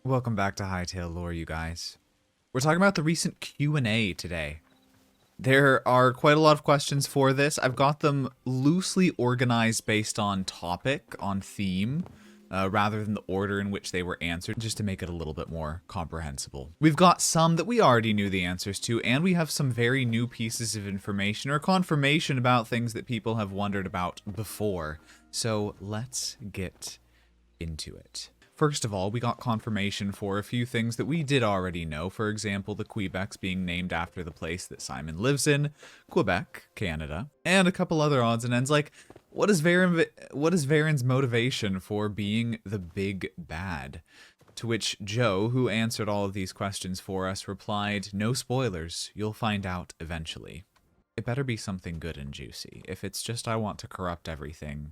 Welcome back to Hytale Lore, you guys. We're talking about the recent Q&A today. There are quite a lot of questions for this. I've got them loosely organized based on topic, on theme, rather than the order in which they were answered, just to make it a little bit more comprehensible. We've got some that we already knew the answers to, and we have some very new pieces of information or confirmation about things that people have wondered about before. So let's get into it. First of all, we got confirmation for a few things that we did already know. For example, the Kweebecs being named after the place that Simon lives in, Quebec, Canada, and a couple other odds and ends like, what is Varen's motivation for being the big bad? To which Joe, who answered all of these questions for us, replied, no spoilers, you'll find out eventually. It better be something good and juicy. If it's just I want to corrupt everything,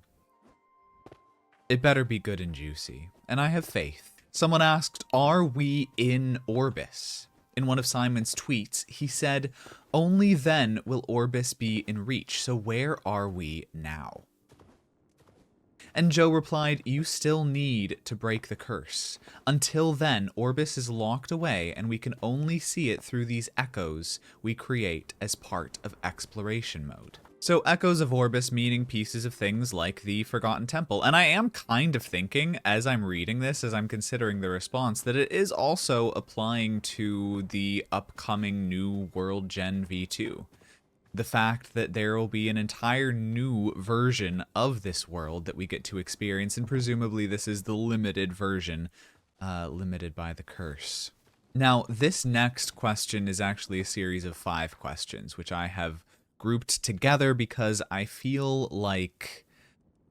it better be good and juicy, and I have faith. Someone asked, are we in Orbis? In one of Simon's tweets, he said, only then will Orbis be in reach, so where are we now? And Joe replied, you still need to break the curse. Until then, Orbis is locked away, and we can only see it through these echoes we create as part of exploration mode. So echoes of Orbis meaning pieces of things like the Forgotten Temple. And I am kind of thinking, as I'm reading this, as I'm considering the response, that it is also applying to the upcoming new World Gen V2. The fact that there will be an entire new version of this world that we get to experience, and presumably this is the limited version, limited by the curse. Now, this next question is actually a series of 5 questions, which I have grouped together because I feel like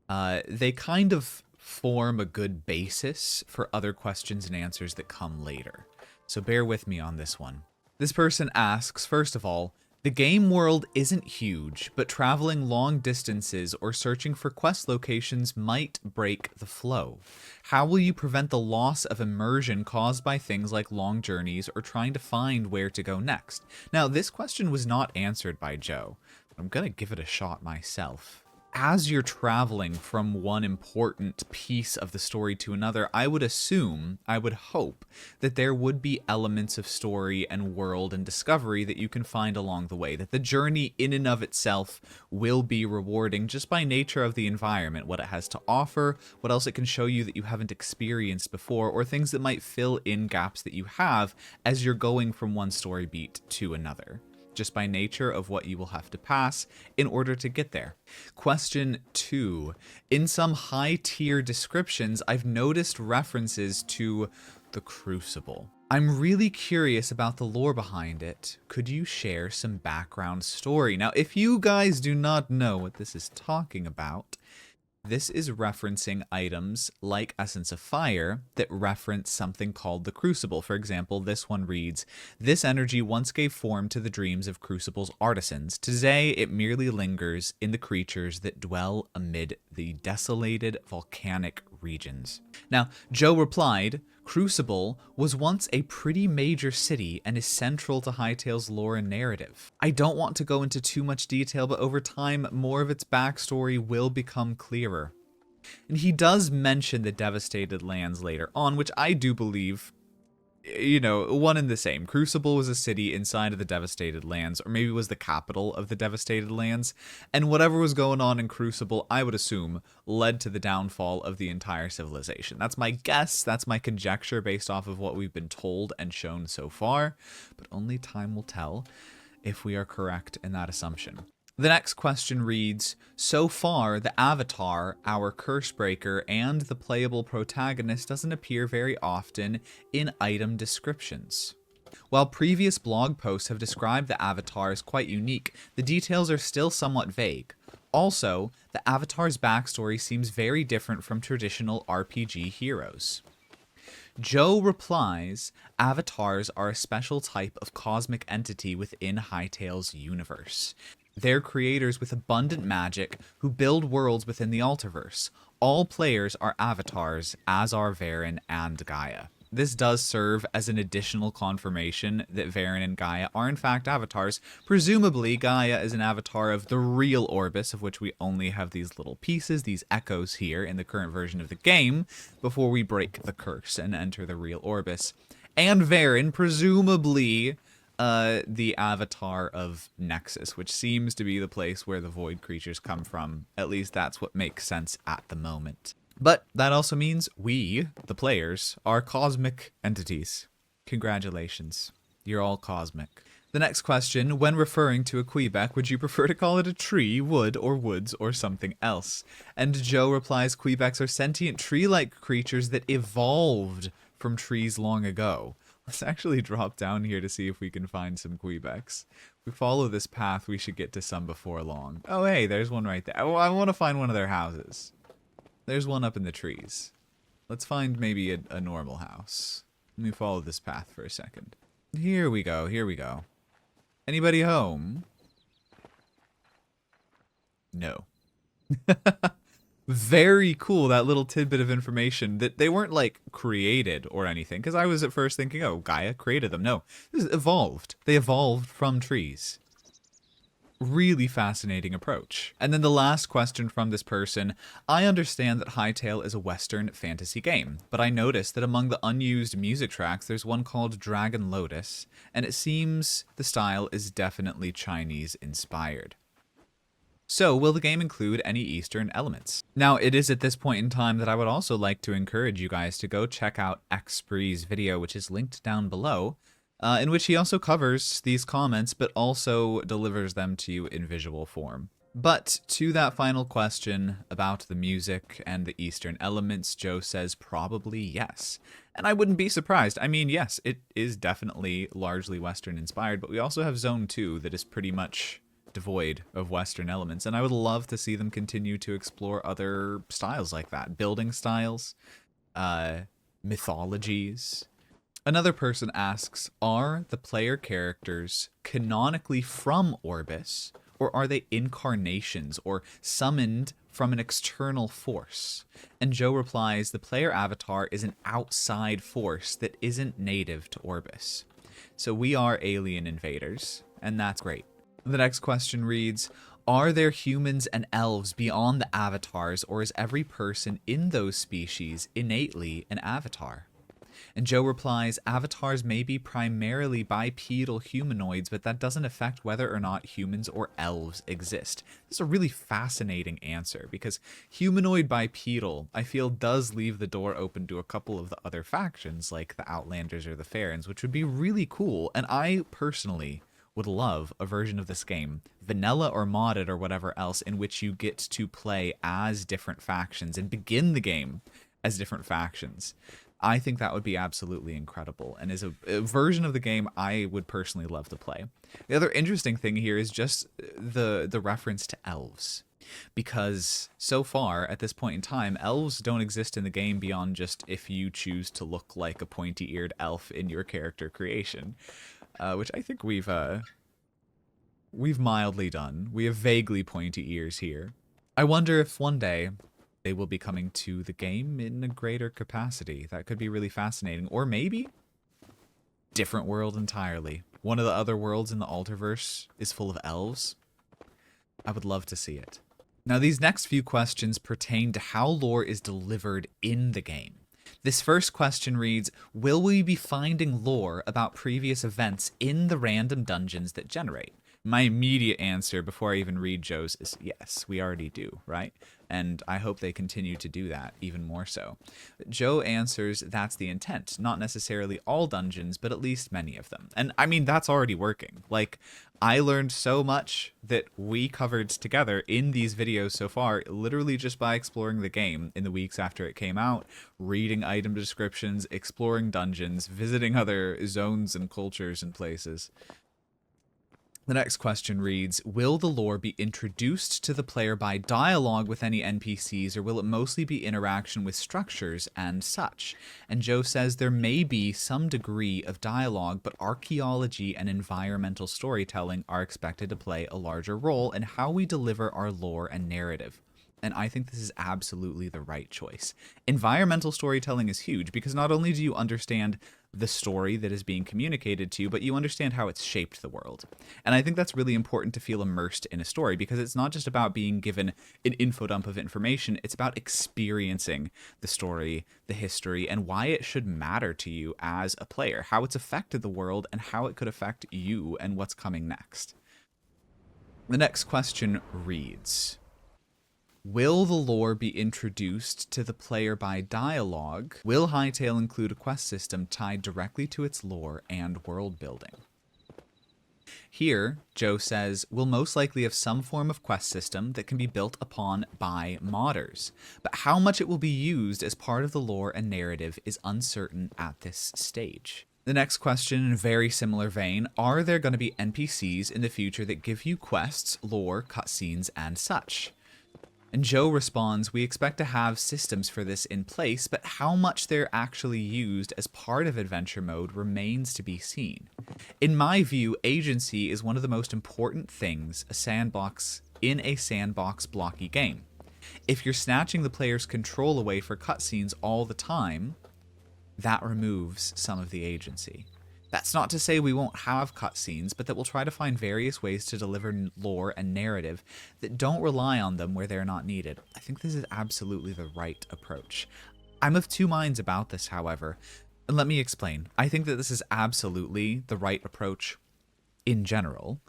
they kind of form a good basis for other questions and answers that come later. So bear with me on this one. This person asks, first of all, the game world isn't huge, but traveling long distances or searching for quest locations might break the flow. How will you prevent the loss of immersion caused by things like long journeys or trying to find where to go next? Now, this question was not answered by Joe, but I'm gonna give it a shot myself. As you're traveling from one important piece of the story to another, I would assume, I would hope, that there would be elements of story and world and discovery that you can find along the way, that the journey in and of itself will be rewarding just by nature of the environment, what it has to offer, what else it can show you that you haven't experienced before, or things that might fill in gaps that you have as you're going from one story beat to another, just by nature of what you will have to pass in order to get there. Question 2. In some high-tier descriptions, I've noticed references to the Crucible. I'm really curious about the lore behind it. Could you share some background story? Now, if you guys do not know what this is talking about, this is referencing items like Essence of Fire that reference something called the Crucible. For example, this one reads, this energy once gave form to the dreams of Crucible's artisans. Today, it merely lingers in the creatures that dwell amid the desolated volcanic regions. Now, Joe replied, Crucible was once a pretty major city and is central to Hytale's lore and narrative. I don't want to go into too much detail, but over time, more of its backstory will become clearer. And he does mention the devastated lands later on, which I do believe, you know, one and the same. Crucible was a city inside of the devastated lands, or maybe it was the capital of the devastated lands, and whatever was going on in Crucible, I would assume, led to the downfall of the entire civilization. That's my guess, that's my conjecture based off of what we've been told and shown so far, but only time will tell if we are correct in that assumption. The next question reads, so far, the avatar, our Cursebreaker, and the playable protagonist doesn't appear very often in item descriptions. While previous blog posts have described the avatar as quite unique, the details are still somewhat vague. Also, the avatar's backstory seems very different from traditional RPG heroes. Joe replies, avatars are a special type of cosmic entity within Hytale's universe. They're creators with abundant magic who build worlds within the Alterverse. All players are avatars, as are Varen and Gaia. this does serve as an additional confirmation that Varen and Gaia are in fact avatars. Presumably, Gaia is an avatar of the real Orbis, of which we only have these little pieces, these echoes here in the current version of the game, before we break the curse and enter the real Orbis. And Varen, presumably, the avatar of Nexus, which seems to be the place where the void creatures come from. At least that's what makes sense at the moment. But that also means we, the players, are cosmic entities. Congratulations. You're all cosmic. The next question, when referring to a Kweebec, would you prefer to call it a tree, wood, or woods, or something else? And Joe replies, Kweebecs are sentient tree-like creatures that evolved from trees long ago. Let's actually drop down here to see if we can find some Kweebecs. If we follow this path, we should get to some before long. Oh, hey, there's one right there. Oh, I want to find one of their houses. There's one up in the trees. Let's find maybe a normal house. Let me follow this path for a second. Here we go, here we go. Anybody home? No. Very cool, that little tidbit of information that they weren't, like, created or anything. Because I was at first thinking, oh, Gaia created them. No, this is evolved. They evolved from trees. Really fascinating approach. And then the last question from this person, I understand that Hytale is a Western fantasy game, but I noticed that among the unused music tracks, there's one called Dragon Lotus, and it seems the style is definitely Chinese inspired. So, will the game include any Eastern elements? Now, it is at this point in time that I would also like to encourage you guys to go check out Xpree's video, which is linked down below, in which he also covers these comments, but also delivers them to you in visual form. But to that final question about the music and the Eastern elements, Joe says probably yes. And I wouldn't be surprised. I mean, yes, it is definitely largely Western inspired, but we also have Zone 2 that is pretty much devoid of Western elements, and I would love to see them continue to explore other styles like that. Building styles, mythologies. Another person asks, are the player characters canonically from Orbis, or are they incarnations or summoned from an external force? And Joe replies, the player avatar is an outside force that isn't native to Orbis. So we are alien invaders, and that's great. The next question reads, are there humans and elves beyond the avatars, or is every person in those species innately an avatar? And Joe replies, avatars may be primarily bipedal humanoids, but that doesn't affect whether or not humans or elves exist. This is a really fascinating answer, because humanoid bipedal, I feel, does leave the door open to a couple of the other factions, like the Outlanders or the Farrens, which would be really cool. And I personally would love a version of this game, vanilla or modded or whatever else, in which you get to play as different factions and begin the game as different factions. I think that would be absolutely incredible, and is a version of the game I would personally love to play. The other interesting thing here is just the reference to elves, because so far at this point in time, elves don't exist in the game beyond just if you choose to look like a pointy-eared elf in your character creation, which I think we've mildly done. We have vaguely pointy ears here. I wonder if one day they will be coming to the game in a greater capacity. That could be really fascinating. Or maybe different world entirely. One of the other worlds in the Alterverse is full of elves. I would love to see it. Now, these next few questions pertain to how lore is delivered in the game. This first question reads, will we be finding lore about previous events in the random dungeons that generate? My immediate answer before I even read Joe's is yes, we already do, right? And I hope they continue to do that even more so. Joe answers that's the intent, not necessarily all dungeons, but at least many of them. And I mean, that's already working. Like, I learned so much that we covered together in these videos so far, literally just by exploring the game in the weeks after it came out, reading item descriptions, exploring dungeons, visiting other zones and cultures and places. The next question reads, will the lore be introduced to the player by dialogue with any NPCs, or will it mostly be interaction with structures and such? And Joe says there may be some degree of dialogue, but archaeology and environmental storytelling are expected to play a larger role in how we deliver our lore and narrative. And I think this is absolutely the right choice. Environmental storytelling is huge because not only do you understand the story that is being communicated to you, but you understand how it's shaped the world. And I think that's really important to feel immersed in a story because it's not just about being given an info dump of information, it's about experiencing the story, the history, and why it should matter to you as a player, how it's affected the world, and how it could affect you and what's coming next. The next question reads, will the lore be introduced to the player by dialogue? Will Hytale include a quest system tied directly to its lore and world building? Here, Joe says, we'll most likely have some form of quest system that can be built upon by modders, but how much it will be used as part of the lore and narrative is uncertain at this stage. The next question, in a very similar vein, are there going to be NPCs in the future that give you quests, lore, cutscenes, and such? And Joe responds, we expect to have systems for this in place, but how much they're actually used as part of adventure mode remains to be seen. In my view, agency is one of the most important things in a sandbox blocky game. If you're snatching the player's control away for cutscenes all the time, that removes some of the agency. That's not to say we won't have cutscenes, but that we'll try to find various ways to deliver lore and narrative that don't rely on them where they're not needed. I think this is absolutely the right approach. I'm of two minds about this, however. And let me explain. I think that this is absolutely the right approach in general.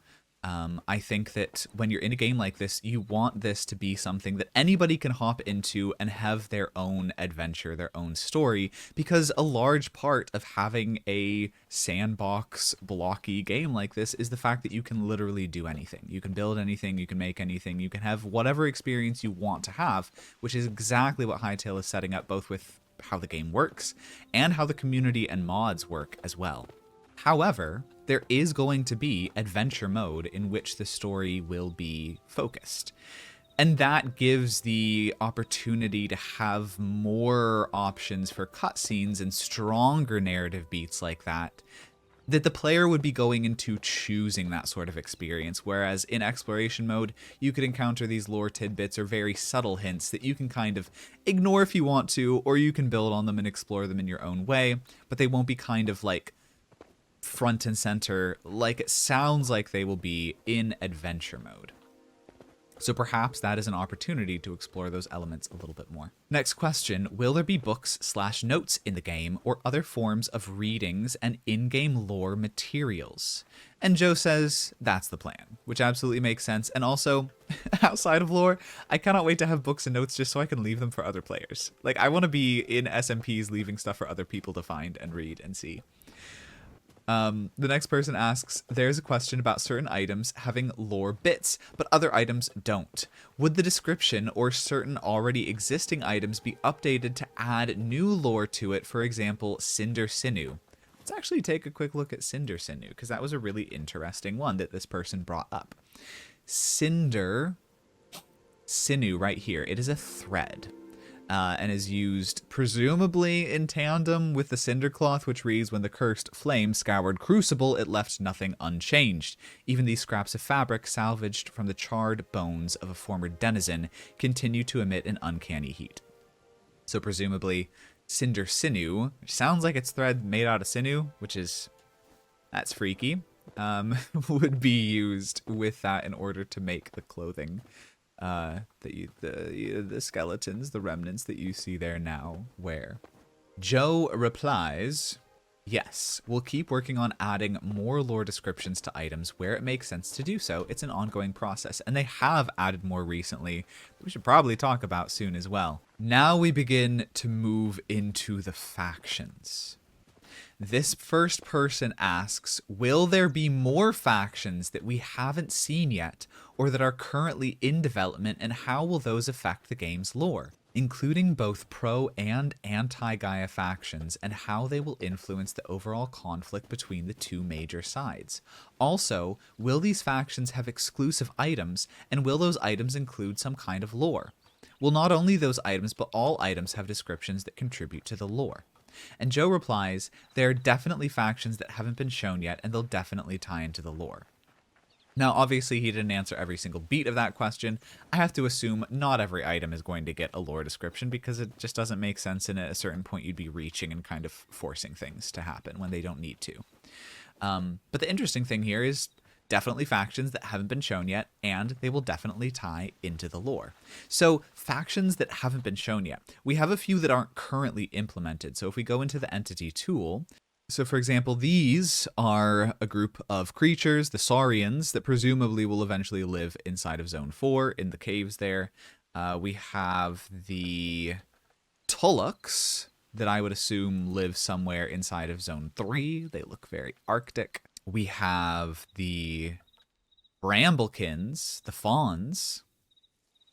I think that when you're in a game like this, you want this to be something that anybody can hop into and have their own adventure, their own story, because a large part of having a sandbox blocky game like this is the fact that you can literally do anything. You can build anything, you can make anything, you can have whatever experience you want to have, which is exactly what Hytale is setting up, both with how the game works and how the community and mods work as well. However, there is going to be adventure mode in which the story will be focused. And that gives the opportunity to have more options for cutscenes and stronger narrative beats like that the player would be going into choosing that sort of experience, whereas in exploration mode, you could encounter these lore tidbits or very subtle hints that you can kind of ignore if you want to, or you can build on them and explore them in your own way, but they won't be kind of like front and center like it sounds like they will be in adventure mode. So perhaps that is an opportunity to explore those elements a little bit more. Next question, will there be books/notes in the game or other forms of readings and in-game lore materials? And Joe says that's the plan, which absolutely makes sense. And also, outside of lore, I cannot wait to have books and notes just so I can leave them for other players. Like, I want to be in SMPs leaving stuff for other people to find and read and see. The next person asks, there's a question about certain items having lore bits, but other items don't. Would the description or certain already existing items be updated to add new lore to it, for example, Cinder Sinew? Let's actually take a quick look at Cinder Sinew, because that was a really interesting one that this person brought up. Cinder Sinew right here. It is a thread. And is used presumably in tandem with the cinder cloth, which reads, when the cursed flame scoured Crucible, it left nothing unchanged. Even these scraps of fabric salvaged from the charred bones of a former denizen continue to emit an uncanny heat. So presumably Cinder Sinew, which sounds like it's thread made out of sinew, that's freaky, would be used with that in order to make the clothing the skeletons, the remnants that you see there now wear. Joe replies, yes, we'll keep working on adding more lore descriptions to items where it makes sense to do so. It's an ongoing process, and they have added more recently that we should probably talk about soon as well. Now we begin to move into the factions. This first person asks, will there be more factions that we haven't seen yet or that are currently in development, and how will those affect the game's lore, including both pro and anti-Gaia factions, and how they will influence the overall conflict between the two major sides? Also, will these factions have exclusive items, and will those items include some kind of lore? Will not only those items, but all items have descriptions that contribute to the lore? And Joe replies, there are definitely factions that haven't been shown yet, and they'll definitely tie into the lore. Now, obviously, he didn't answer every single beat of that question. I have to assume not every item is going to get a lore description because it just doesn't make sense, and at a certain point you'd be reaching and kind of forcing things to happen when they don't need to. But the interesting thing here is definitely factions that haven't been shown yet, and they will definitely tie into the lore. So factions that haven't been shown yet. We have a few that aren't currently implemented. So if we go into the entity tool, so for example, these are a group of creatures, the Saurians, that presumably will eventually live inside of Zone 4 in the caves there. We have the Tullux that I would assume live somewhere inside of Zone 3. They look very Arctic. We have the Bramblekins, the Fawns,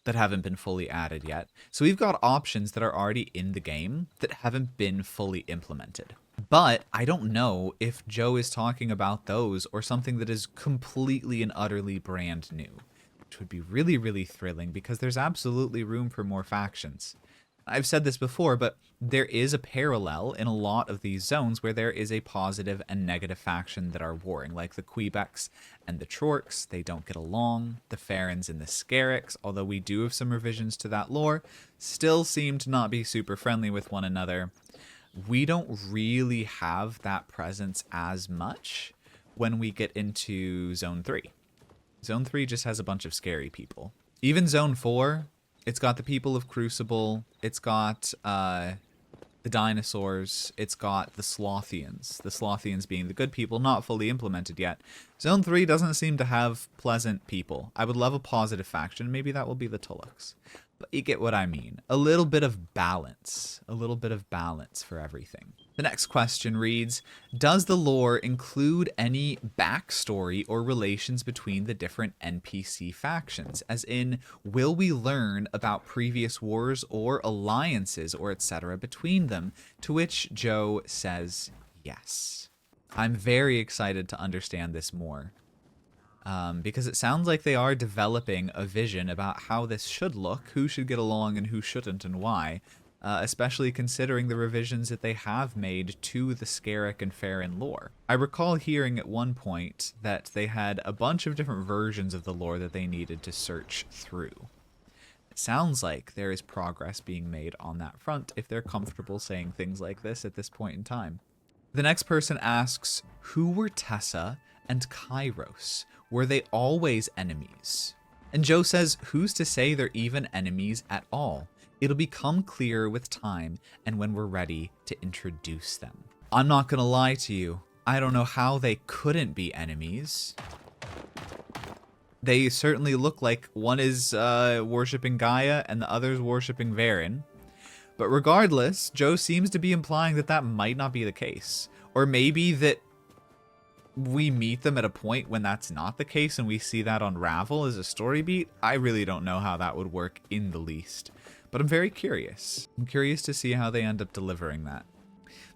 that haven't been fully added yet. So we've got options that are already in the game that haven't been fully implemented. But I don't know if Joe is talking about those or something that is completely and utterly brand new, which would be really, really thrilling because there's absolutely room for more factions. I've said this before, but there is a parallel in a lot of these zones where there is a positive and negative faction that are warring, like the Kweebecs and the Chorks. They don't get along. The Farons and the Scarix, although we do have some revisions to that lore, still seem to not be super friendly with one another. We don't really have that presence as much when we get into Zone 3. Zone 3 just has a bunch of scary people. Even Zone 4... it's got the people of Crucible, it's got the dinosaurs, it's got the Slothians being the good people, not fully implemented yet. Zone 3 doesn't seem to have pleasant people. I would love a positive faction, maybe that will be the Tullux. But you get what I mean. A little bit of balance for everything. The next question reads, does the lore include any backstory or relations between the different NPC factions? As in, will we learn about previous wars or alliances or etc. between them? To which Joe says yes. I'm very excited to understand this more. Because it sounds like they are developing a vision about how this should look, who should get along and who shouldn't and why. Especially considering the revisions that they have made to the Scarix and Faron lore. I recall hearing at one point that they had a bunch of different versions of the lore that they needed to search through. It sounds like there is progress being made on that front if they're comfortable saying things like this at this point in time. The next person asks, who were Tessa and Kairos? Were they always enemies? And Joe says, who's to say they're even enemies at all? It'll become clearer with time and when we're ready to introduce them. I'm not gonna lie to you. I don't know how they couldn't be enemies. They certainly look like one is worshipping Gaia and the other's worshipping Varen. But regardless, Joe seems to be implying that that might not be the case. Or maybe that we meet them at a point when that's not the case and we see that unravel as a story beat. I really don't know how that would work in the least. But I'm very curious. I'm curious to see how they end up delivering that.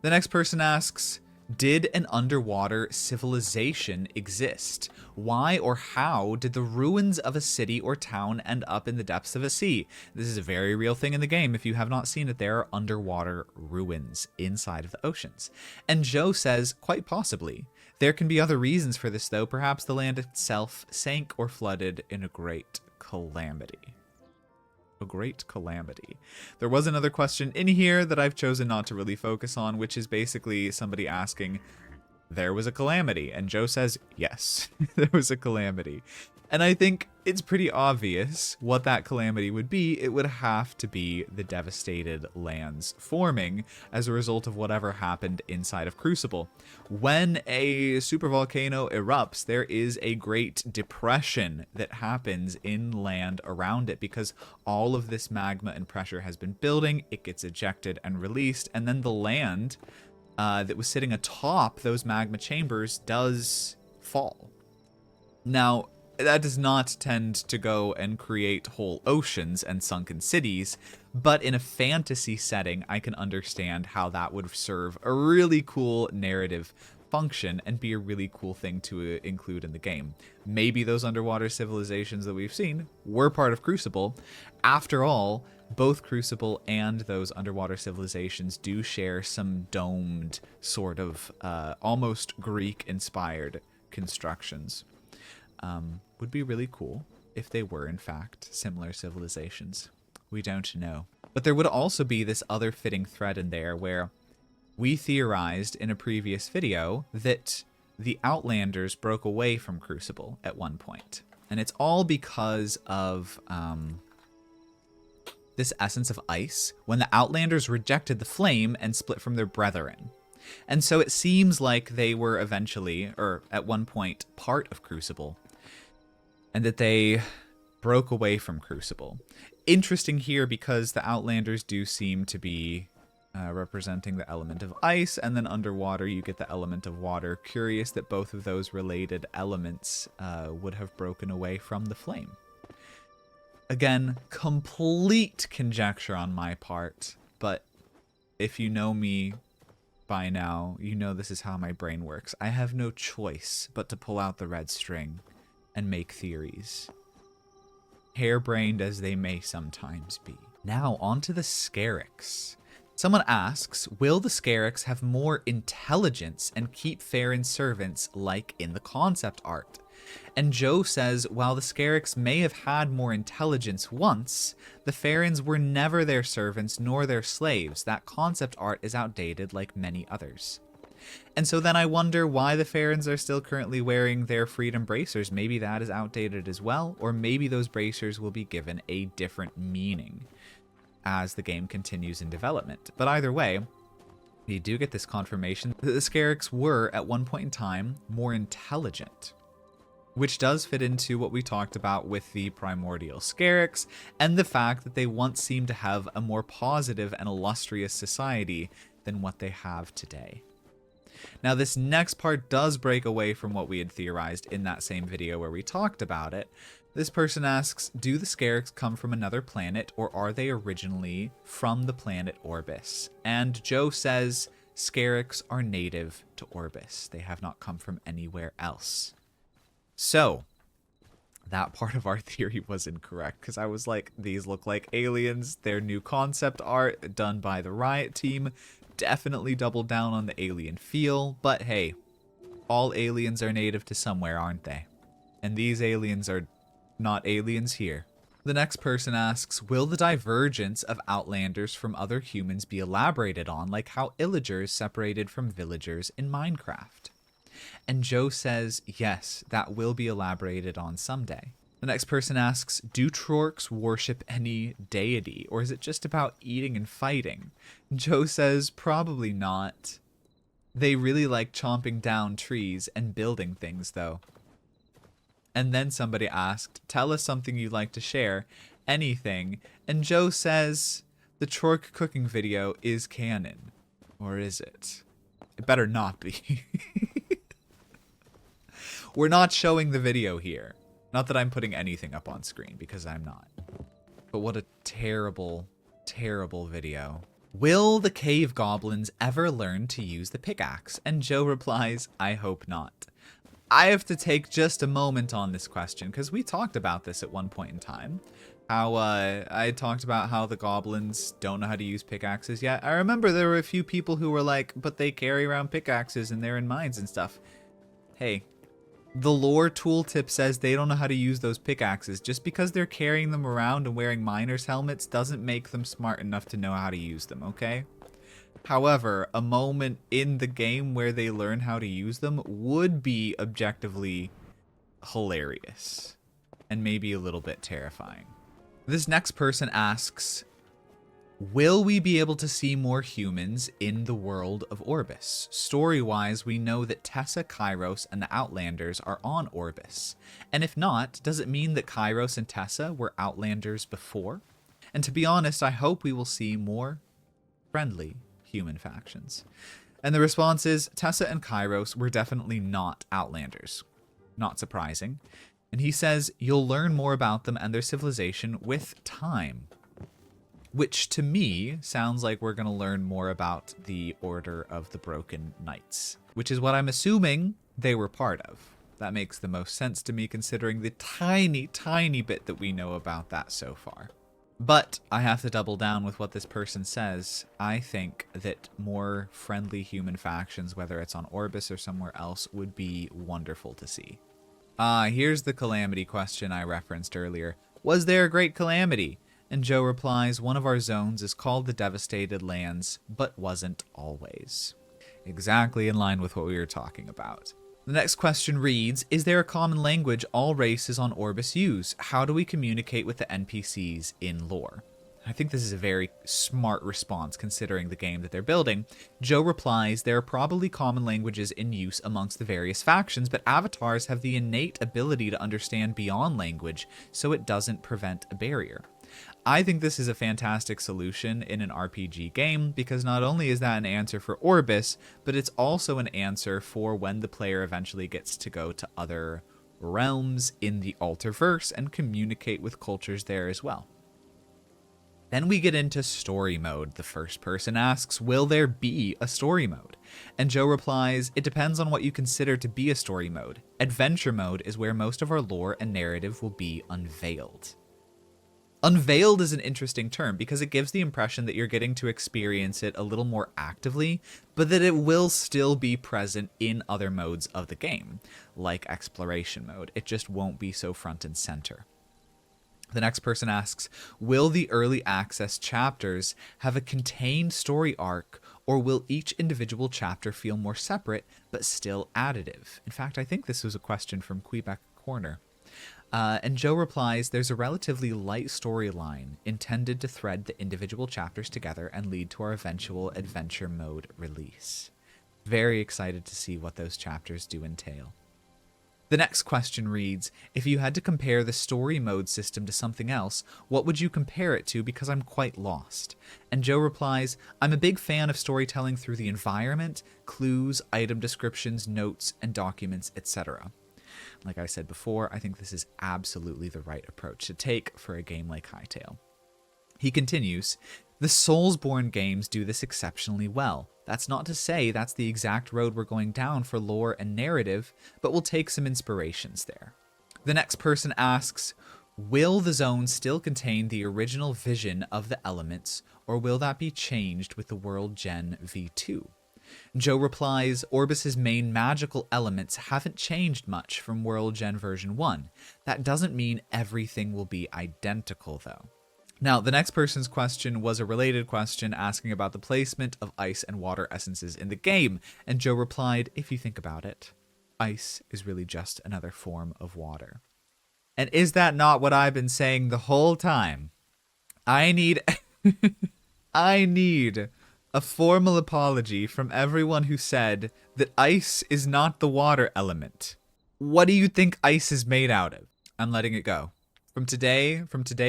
The next person asks, did an underwater civilization exist? Why or how did the ruins of a city or town end up in the depths of a sea? This is a very real thing in the game. If you have not seen it, there are underwater ruins inside of the oceans. And Joe says, quite possibly. There can be other reasons for this, though. Perhaps the land itself sank or flooded in a great calamity. A great calamity. There was another question in here that I've chosen not to really focus on, which is basically somebody asking, there was a calamity. And Joe says, yes, there was a calamity. And I think it's pretty obvious what that calamity would be. It would have to be the devastated lands forming as a result of whatever happened inside of Crucible. When a supervolcano erupts, there is a great depression that happens in land around it because all of this magma and pressure has been building, it gets ejected and released, and then the land that was sitting atop those magma chambers does fall. Now, that does not tend to go and create whole oceans and sunken cities, but in a fantasy setting, I can understand how that would serve a really cool narrative function and be a really cool thing to include in the game. Maybe those underwater civilizations that we've seen were part of Crucible. After all, both Crucible and those underwater civilizations do share some domed, sort of almost Greek-inspired constructions. would be really cool if they were, in fact, similar civilizations. We don't know. But there would also be this other fitting thread in there where we theorized in a previous video that the Outlanders broke away from Crucible at one point. And it's all because of this essence of ice, when the Outlanders rejected the flame and split from their brethren. And so it seems like they were eventually, or at one point, part of Crucible, and that they broke away from Crucible. Interesting here because the Outlanders do seem to be representing the element of ice, and then underwater you get the element of water. Curious that both of those related elements would have broken away from the flame. Again, complete conjecture on my part, but if you know me by now, you know this is how my brain works. I have no choice but to pull out the red string and make theories, harebrained as they may sometimes be. Now, on to the Kweebecs. Someone asks, will the Kweebecs have more intelligence and keep Farron's servants like in the concept art? And Joe says, while the Kweebecs may have had more intelligence once, the Farrons were never their servants nor their slaves. That concept art is outdated like many others. And so then I wonder why the Farrons are still currently wearing their freedom bracers. Maybe that is outdated as well, or maybe those bracers will be given a different meaning as the game continues in development. But either way, we do get this confirmation that the Kweebecs were, at one point in time, more intelligent, which does fit into what we talked about with the primordial Kweebecs and the fact that they once seemed to have a more positive and illustrious society than what they have today. Now, this next part does break away from what we had theorized in that same video where we talked about it. This person asks, do the Kweebecs come from another planet, or are they originally from the planet Orbis? And Joe says, Kweebecs are native to Orbis. They have not come from anywhere else. So, that part of our theory was incorrect, because I was like, these look like aliens. Their new concept art done by the Riot team definitely doubled down on the alien feel, but hey, all aliens are native to somewhere, aren't they? And these aliens are not aliens here. The next person asks, will the divergence of Outlanders from other humans be elaborated on, like how Illagers separated from villagers in Minecraft? And Joe says, yes, that will be elaborated on someday. The next person asks, do Trorks worship any deity, or is it just about eating and fighting? Joe says, probably not. They really like chomping down trees and building things, though. And then somebody asked, tell us something you'd like to share, anything. And Joe says, the Trork cooking video is canon. Or is it? It better not be. We're not showing the video here. Not that I'm putting anything up on screen, because I'm not. But what a terrible, terrible video. Will the cave goblins ever learn to use the pickaxe? And Joe replies, I hope not. I have to take just a moment on this question, because we talked about this at one point in time. How I talked about how the goblins don't know how to use pickaxes yet. I remember there were a few people who were like, but they carry around pickaxes and they're in mines and stuff. Hey, the lore tooltip says they don't know how to use those pickaxes. Just because they're carrying them around and wearing miners' helmets doesn't make them smart enough to know how to use them, okay? However, a moment in the game where they learn how to use them would be objectively hilarious and maybe a little bit terrifying. This next person asks, will we be able to see more humans in the world of Orbis? Story-wise, we know that Tessa, Kairos, and the Outlanders are on Orbis. And if not, does it mean that Kairos and Tessa were Outlanders before? And to be honest, I hope we will see more friendly human factions. And the response is, Tessa and Kairos were definitely not Outlanders. Not surprising. And he says, you'll learn more about them and their civilization with time. Which to me sounds like we're going to learn more about the Order of the Broken Knights, which is what I'm assuming they were part of. That makes the most sense to me considering the tiny, tiny bit that we know about that so far. But I have to double down with what this person says. I think that more friendly human factions, whether it's on Orbis or somewhere else, would be wonderful to see. Here's the calamity question I referenced earlier. Was there a great calamity? And Joe replies, one of our zones is called the Devastated Lands, but wasn't always. Exactly in line with what we were talking about. The next question reads, is there a common language all races on Orbis use? How do we communicate with the NPCs in lore? I think this is a very smart response considering the game that they're building. Joe replies, there are probably common languages in use amongst the various factions, but avatars have the innate ability to understand beyond language, so it doesn't prevent a barrier. I think this is a fantastic solution in an RPG game because not only is that an answer for Orbis, but it's also an answer for when the player eventually gets to go to other realms in the Alterverse and communicate with cultures there as well. Then we get into story mode. The first person asks, will there be a story mode? And Joe replies, it depends on what you consider to be a story mode. Adventure mode is where most of our lore and narrative will be unveiled. Unveiled is an interesting term because it gives the impression that you're getting to experience it a little more actively, but that it will still be present in other modes of the game, like exploration mode. It just won't be so front and center. The next person asks, will the early access chapters have a contained story arc, or will each individual chapter feel more separate but still additive? In fact, I think this was a question from Kweebecs Corner. And Joe replies, there's a relatively light storyline intended to thread the individual chapters together and lead to our eventual adventure mode release. Very excited to see what those chapters do entail. The next question reads, if you had to compare the story mode system to something else, what would you compare it to because I'm quite lost? And Joe replies, I'm a big fan of storytelling through the environment, clues, item descriptions, notes, and documents, etc. Like I said before, I think this is absolutely the right approach to take for a game like Hytale. He continues, the Soulsborne games do this exceptionally well. That's not to say that's the exact road we're going down for lore and narrative, but we'll take some inspirations there. The next person asks, will the zone still contain the original vision of the elements, or will that be changed with the World Gen V2? Joe replies, Orbis's main magical elements haven't changed much from World Gen version 1. That doesn't mean everything will be identical though. Now, the next person's question was a related question asking about the placement of ice and water essences in the game, and Joe replied, if you think about it, ice is really just another form of water. And is that not what I've been saying the whole time? I need a formal apology from everyone who said that ice is not the water element. What do you think ice is made out of? I'm letting it go. From today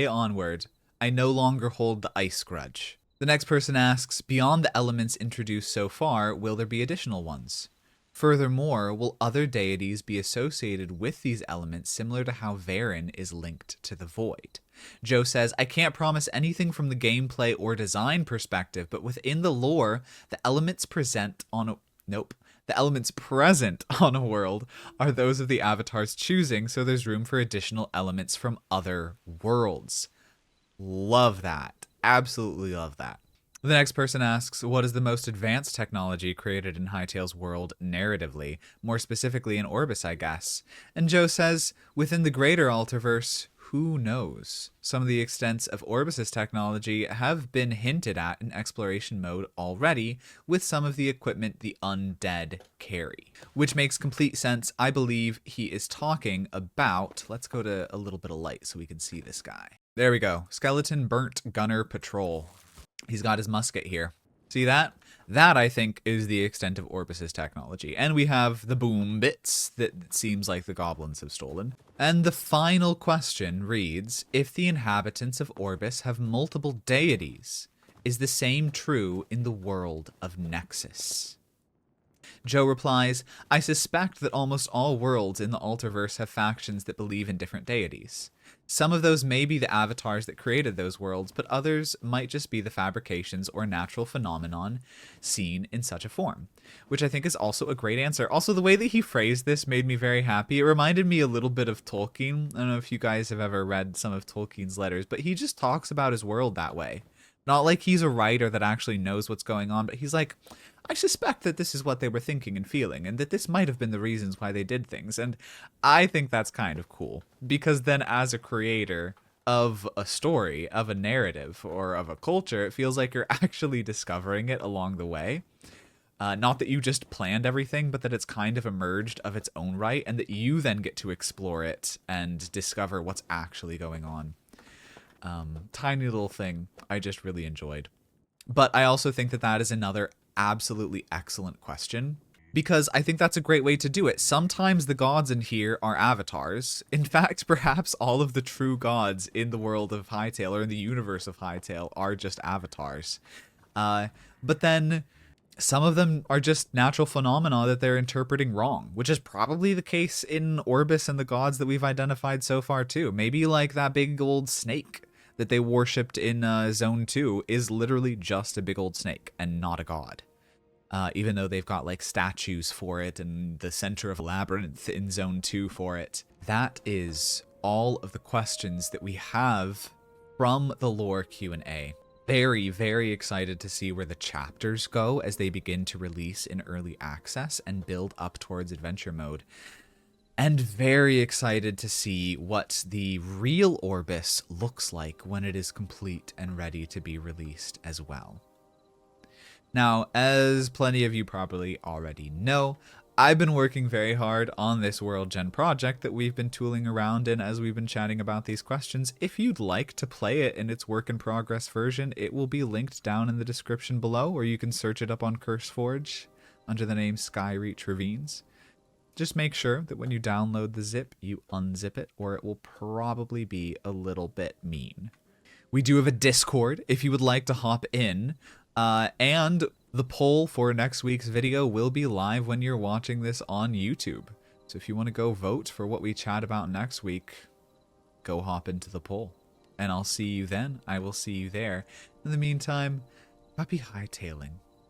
onward, I no longer hold the ice grudge. The next person asks, beyond the elements introduced so far, will there be additional ones? Furthermore, will other deities be associated with these elements similar to how Varen is linked to the Void? Joe says, I can't promise anything from the gameplay or design perspective, but within the lore, the elements present on a world are those of the avatar's choosing, so there's room for additional elements from other worlds. Love that. Absolutely love that. The next person asks, what is the most advanced technology created in Hytale's world narratively? More specifically in Orbis, I guess. And Joe says, within the greater Alterverse, who knows? Some of the extents of Orbis's technology have been hinted at in exploration mode already, with some of the equipment the undead carry. Which makes complete sense. I believe he is talking about, let's go to a little bit of light so we can see this guy. There we go. Skeleton Burnt Gunner Patrol. He's got his musket here. See that? That, I think, is the extent of Orbis's technology. And we have the boom bits that seems like the goblins have stolen. And the final question reads, if the inhabitants of Orbis have multiple deities, is the same true in the world of Nexus? Joe replies, I suspect that almost all worlds in the Alterverse have factions that believe in different deities. Some of those may be the avatars that created those worlds, but others might just be the fabrications or natural phenomenon seen in such a form, which I think is also a great answer. Also, the way that he phrased this made me very happy. It reminded me a little bit of Tolkien. I don't know if you guys have ever read some of Tolkien's letters, but he just talks about his world that way. Not like he's a writer that actually knows what's going on, but he's like, I suspect that this is what they were thinking and feeling, and that this might have been the reasons why they did things. And I think that's kind of cool, because then as a creator of a story, of a narrative, or of a culture, it feels like you're actually discovering it along the way. Not that you just planned everything, but that it's kind of emerged of its own right, and that you then get to explore it and discover what's actually going on. Tiny little thing I just really enjoyed. But I also think that that is another absolutely excellent question, because I think that's a great way to do it. Sometimes the gods in here are avatars. In fact, perhaps all of the true gods in the world of Hytale, or in the universe of Hytale, are just avatars. But then some of them are just natural phenomena that they're interpreting wrong, which is probably the case in Orbis and the gods that we've identified so far too. Maybe like that big old snake that they worshipped in Zone 2 is literally just a big old snake and not a god. Even though they've got like statues for it and the center of a labyrinth in Zone 2 for it. That is all of the questions that we have from the lore Q&A. Very, very excited to see where the chapters go as they begin to release in early access and build up towards adventure mode. And very excited to see what the real Orbis looks like when it is complete and ready to be released as well. Now, as plenty of you probably already know, I've been working very hard on this World Gen project that we've been tooling around in as we've been chatting about these questions. If you'd like to play it in its work in progress version, it will be linked down in the description below, or you can search it up on CurseForge under the name Skyreach Ravines. Just make sure that when you download the zip, you unzip it, or it will probably be a little bit mean. We do have a Discord if you would like to hop in. And the poll for next week's video will be live when you're watching this on YouTube. So if you want to go vote for what we chat about next week, go hop into the poll. And I'll see you then. I will see you there. In the meantime, happy hightailing.